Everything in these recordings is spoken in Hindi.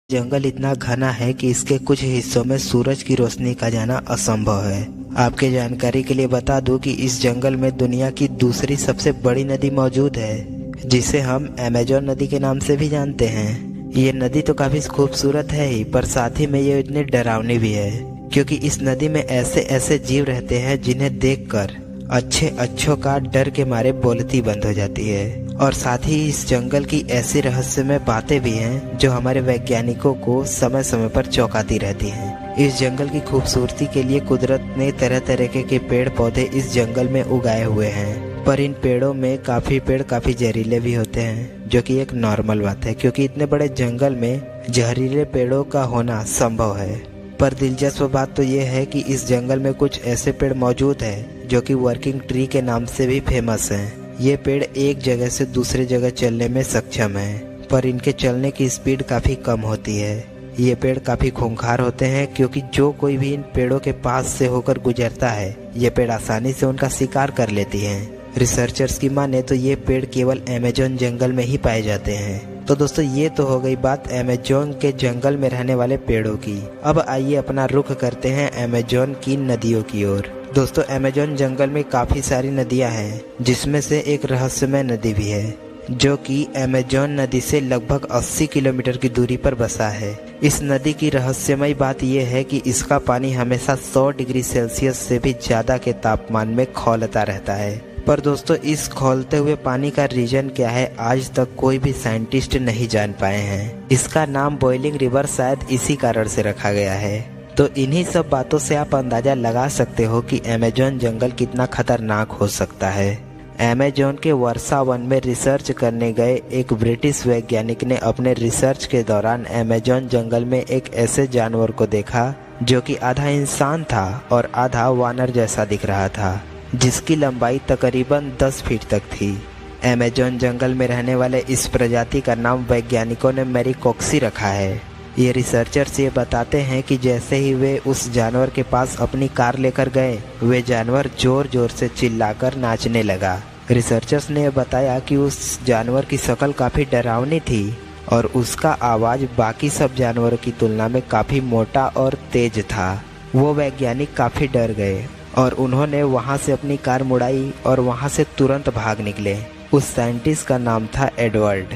जंगल इतना घना है कि इसके कुछ हिस्सों में सूरज की रोशनी का जाना असंभव है। आपके जानकारी के लिए बता दूं कि इस जंगल में दुनिया की दूसरी सबसे बड़ी नदी मौजूद है, जिसे हम अमेज़न नदी के नाम से भी जानते हैं। ये नदी तो काफी खूबसूरत है ही, पर साथ ही में ये इतनी डरावनी भी है, क्योंकि इस नदी में ऐसे ऐसे जीव रहते हैं जिन्हें देखकर अच्छों का डर के मारे बोलती बंद हो जाती है। और साथ ही इस जंगल की ऐसी रहस्यमय बातें भी हैं जो हमारे वैज्ञानिकों को समय समय पर चौंकाती रहती हैं। इस जंगल की खूबसूरती के लिए कुदरत ने तरह तरह के पेड़ पौधे इस जंगल में उगाए हुए हैं, पर इन पेड़ों में काफी पेड़ काफी जहरीले भी होते हैं, जो कि एक नॉर्मल बात है, क्योंकि इतने बड़े जंगल में जहरीले पेड़ों का होना संभव है। पर दिलचस्प बात तो ये है कि इस जंगल में कुछ ऐसे पेड़ मौजूद हैं जो कि वर्किंग ट्री के नाम से भी फेमस हैं। ये पेड़ एक जगह से दूसरे जगह चलने में सक्षम हैं, पर इनके चलने की स्पीड काफी कम होती है। ये पेड़ काफी खूंखार होते हैं, क्योंकि जो कोई भी इन पेड़ों के पास से होकर गुजरता है, ये पेड़ आसानी से उनका शिकार कर लेती हैं। रिसर्चर्स की माने तो ये पेड़ केवल अमेज़न जंगल में ही पाए जाते हैं। तो दोस्तों, ये तो हो गई बात अमेज़न के जंगल में रहने वाले पेड़ों की। अब आइए अपना रुख करते हैं अमेज़न की नदियों की ओर। दोस्तों, अमेज़न जंगल में काफी सारी नदियां हैं, जिसमें से एक रहस्यमय नदी भी है, जो कि अमेज़न नदी से लगभग 80 किलोमीटर की दूरी पर बसा है। इस नदी की रहस्यमय बात यह है कि इसका पानी हमेशा 100 डिग्री सेल्सियस से भी ज्यादा के तापमान में खौलता रहता है। पर दोस्तों, इस खौलते हुए पानी का रीजन क्या है, आज तक कोई भी साइंटिस्ट नहीं जान पाए हैं। इसका नाम बॉइलिंग रिवर शायद इसी कारण से रखा गया है। तो इन्हीं सब बातों से आप अंदाजा लगा सकते हो कि अमेज़न जंगल कितना खतरनाक हो सकता है। अमेज़न के वर्षा वन में रिसर्च करने गए एक ब्रिटिश वैज्ञानिक ने अपने रिसर्च के दौरान अमेज़न जंगल में एक ऐसे जानवर को देखा जो कि आधा इंसान था और आधा वानर जैसा दिख रहा था, जिसकी लंबाई तकरीबन 10 फीट तक थी। अमेज़न जंगल में रहने वाले इस प्रजाति का नाम वैज्ञानिकों ने मैरीकॉक्सी रखा है। ये रिसर्चर्स ये बताते हैं कि जैसे ही वे उस जानवर के पास अपनी कार लेकर गए, वे जानवर जोर जोर से चिल्लाकर नाचने लगा। रिसर्चर्स ने बताया कि उस जानवर की शक्ल काफी डरावनी थी और उसका आवाज बाकी सब जानवरों की तुलना में काफी मोटा और तेज था। वो वैज्ञानिक काफी डर गए और उन्होंने वहां से अपनी कार मुड़ाई और वहां से तुरंत भाग निकले। उस साइंटिस्ट का नाम था एडवर्ड।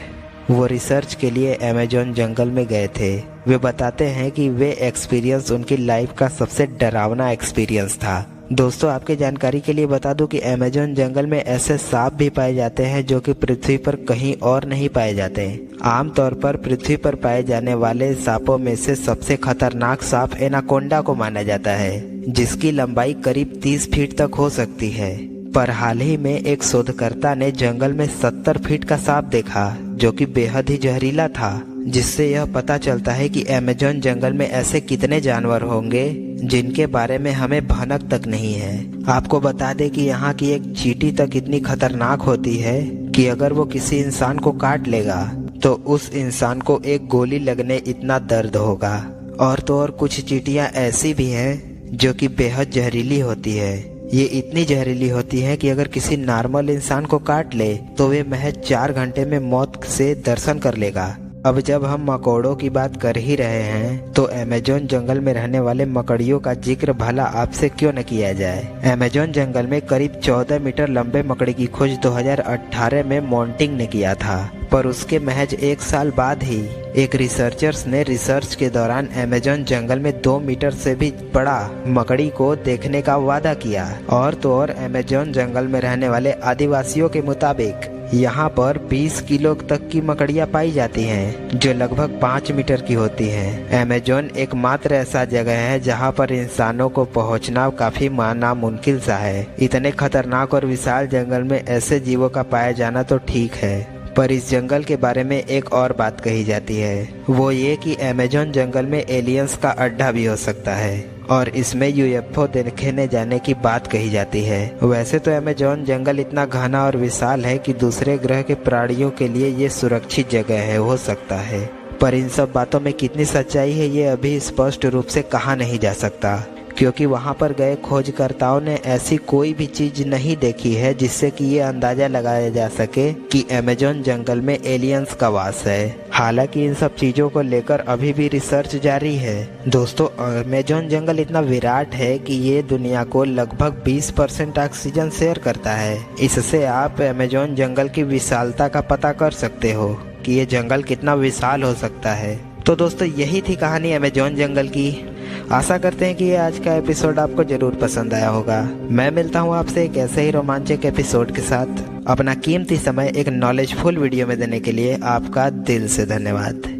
वो रिसर्च के लिए अमेज़न जंगल में गए थे। वे बताते हैं कि वे एक्सपीरियंस उनकी लाइफ का सबसे डरावना एक्सपीरियंस था। दोस्तों, आपके जानकारी के लिए बता दूं कि अमेज़न जंगल में ऐसे सांप भी पाए जाते हैं जो कि पृथ्वी पर कहीं और नहीं पाए जाते। आमतौर पर पृथ्वी पर पाए जाने वाले सांपों में से सबसे खतरनाक सांप एनाकोंडा को माना जाता है, जिसकी लंबाई करीब 30 फीट तक हो सकती है। पर हाल ही में एक शोधकर्ता ने जंगल में 70 फीट का सांप देखा, जो कि बेहद ही जहरीला था, जिससे यह पता चलता है कि अमेज़न जंगल में ऐसे कितने जानवर होंगे जिनके बारे में हमें भनक तक नहीं है। आपको बता दें कि यहाँ की एक चींटी तक इतनी खतरनाक होती है कि अगर वो किसी इंसान को काट लेगा तो उस इंसान को एक गोली लगने इतना दर्द होगा। और तो और कुछ चींटियां ऐसी भी हैं जो कि बेहद जहरीली होती है। ये इतनी जहरीली होती है कि अगर किसी नॉर्मल इंसान को काट ले तो वे महज 4 घंटे में मौत से दर्शन कर लेगा। अब जब हम मकोड़ों की बात कर ही रहे हैं, तो अमेज़न जंगल में रहने वाले मकड़ियों का जिक्र भला आपसे क्यों न किया जाए। अमेज़न जंगल में करीब 14 मीटर लंबे मकड़ी की खोज 2018 में मॉन्टिंग ने किया था, पर उसके महज 1 साल बाद ही एक रिसर्चर्स ने रिसर्च के दौरान अमेज़न जंगल में 2 मीटर से भी बड़ा मकड़ी को देखने का वादा किया। और तो और अमेज़न जंगल में रहने वाले आदिवासियों के मुताबिक यहाँ पर 20 किलो तक की मकड़ियाँ पाई जाती हैं, जो लगभग 5 मीटर की होती हैं। अमेज़न एकमात्र ऐसा जगह है जहाँ पर इंसानों को पहुँचना काफी नामुमकिन सा है। इतने खतरनाक और विशाल जंगल में ऐसे जीवों का पाया जाना तो ठीक है, पर इस जंगल के बारे में एक और बात कही जाती है, वो ये कि अमेज़न जंगल में एलियंस का अड्डा भी हो सकता है और इसमें यूएफओ देखने जाने की बात कही जाती है। वैसे तो अमेज़न जंगल इतना घना और विशाल है कि दूसरे ग्रह के प्राणियों के लिए ये सुरक्षित जगह है हो सकता है, पर इन सब बातों में कितनी सच्चाई है ये अभी स्पष्ट रूप से कहा नहीं जा सकता, क्योंकि वहां पर गए खोजकर्ताओं ने ऐसी कोई भी चीज नहीं देखी है जिससे कि ये अंदाजा लगाया जा सके कि अमेज़न जंगल में एलियंस का वास है। हालांकि इन सब चीजों को लेकर अभी भी रिसर्च जारी है। दोस्तों, अमेज़न जंगल इतना विराट है कि ये दुनिया को लगभग 20% ऑक्सीजन शेयर करता है। इससे आप अमेज़न जंगल की विशालता का पता कर सकते हो कि ये जंगल कितना विशाल हो सकता है। तो दोस्तों, यही थी कहानी अमेज़न जंगल की। आशा करते हैं कि ये आज का एपिसोड आपको जरूर पसंद आया होगा। मैं मिलता हूँ आपसे एक ऐसे ही रोमांचक एपिसोड के साथ। अपना कीमती समय एक नॉलेजफुल वीडियो में देने के लिए आपका दिल से धन्यवाद।